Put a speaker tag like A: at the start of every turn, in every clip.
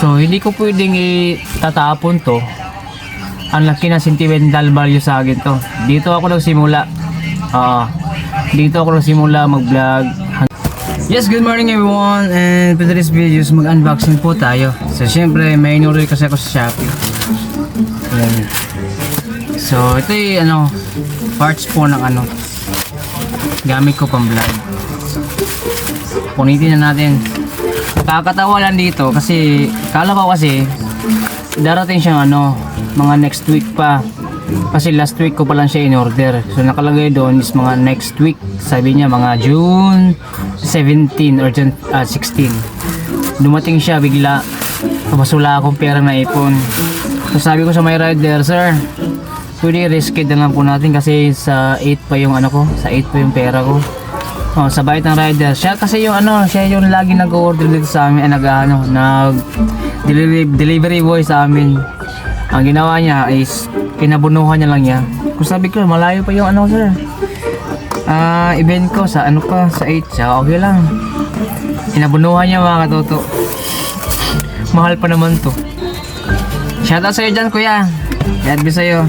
A: So hindi ko pwedeng itatapon to. Ang laki na sentimental value sa akin to. Dito ako nagsimula. Dito ako nagsimula mag-vlog. Yes, good morning everyone, and for today's videos mag-unboxing po tayo. So syempre may inorder kasi ako sa Shopee. Ayan. So ito yung parts po ng gamit ko pang vlog. Punitin na natin. Kakatawa lang dito kasi kala ko kasi darating siyang mga next week pa. Kasi last week ko pa lang siya in order. So nakalagay doon is mga next week. Sabi niya mga June 17 or June 16. Dumating siya bigla. Tapos wala akong pera na ipon. So sabi ko sa may rider, sir, pwede risked na lang po natin kasi sa 8 pa yung sa 8 pa yung pera ko. Sa bait ng rider. Siya kasi yung siya yung lagi nag-order dito sa amin, delivery boy sa amin. Ang ginawa niya is kinabunuhan niya lang niya. Kung sabi ko, malayo pa yung sir. Event ko sa sa 8 siya, okay lang. Kinabunuhan niya mga katoto. Mahal pa naman to. Shoutout sa'yo dyan, kuya. Yadbi sa'yo.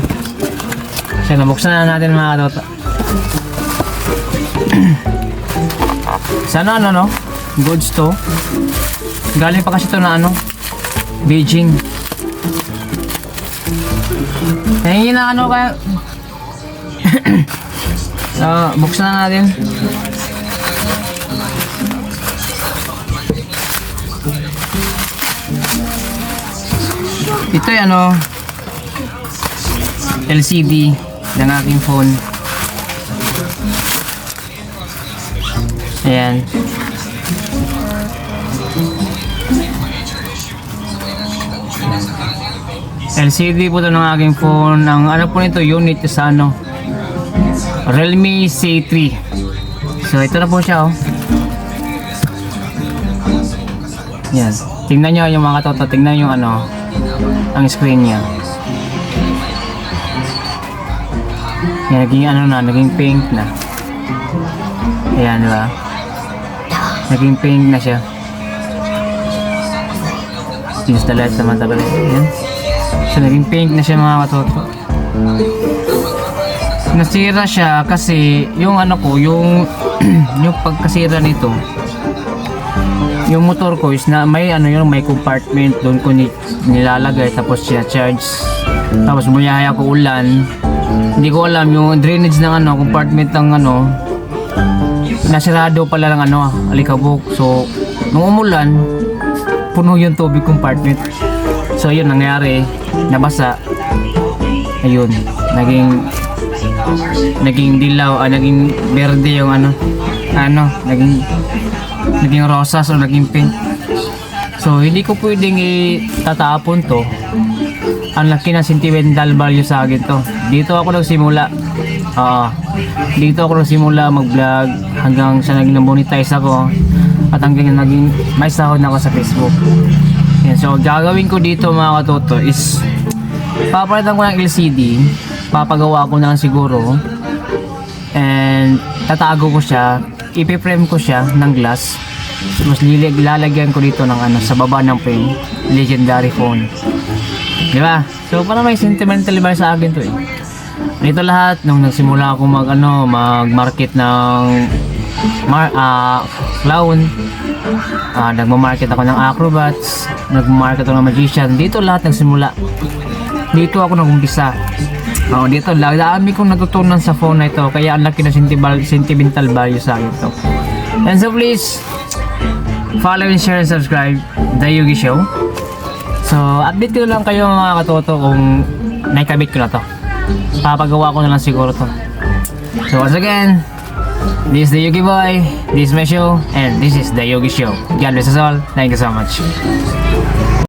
A: Siya, nabuksan na natin mga katoto. Sana goods to. Galing pa kasi to na Beijing. Hingin na kaya. So, buksan na natin. Ito ay LCD ng aking phone. Ayan. LCD po ito ng aking phone. Ang po nito, unit is Realme C3. So ito na po siya Yan. Tingnan nyo yung mga katoto. Tingnan yung ang screen niya. Yan, naging naging pink na. Ayan, diba? Naging pink na siya. Use the light naman talaga. Ayan. So naging pink na siya mga katoto. Nasira siya kasi yung yung yung pagkasira nito, yung motor ko is na may may compartment doon ko nilalagay, tapos siya charge, tapos bumiyahe ako ulan, hindi ko alam yung drainage ng compartment ng nasirado pala ng alikabok. So nung umulan, puno yung tubig compartment. So yun nangyari, nabasa. Ayun, naging dilaw, naging berde yung naging rosas o naging pink. So hindi ko pwedeng itatapon to. Ang laki na sentimental value sa akin to. Dito ako nagsimula. Dito ako nagsimula mag-vlog hanggang sa naging monetize ako at hanggang naging may sahod na ako sa Facebook. Yan, so gagawin ko dito mga katoto is papalitan ko ng LCD, papagawa ko na lang siguro, and tatago ko siya, ipipreme ko siya ng glass, tapos lalagyan ko dito ng sa baba ng frame, legendary phone, diba? So para may sentimental value sa akin to Dito lahat nung nagsimula ako mag-market ng clown, nagma-market ako ng acrobats, nagma-market ako ng magician. Dito lahat nagsimula. Dito ako nag-umpisa. Dito dami kong natutunan sa phone na ito, kaya ang laki na sentimental value sa akin ito. And so please follow and share and subscribe The Yugi Show. So update ko lang kayo mga katoto kung naikabit ko na to. Papagawa ko na lang siguro to. So once again, this is the Yugi Boy, this is my show, and this is The Yugi Show. God bless us all. Thank you so much.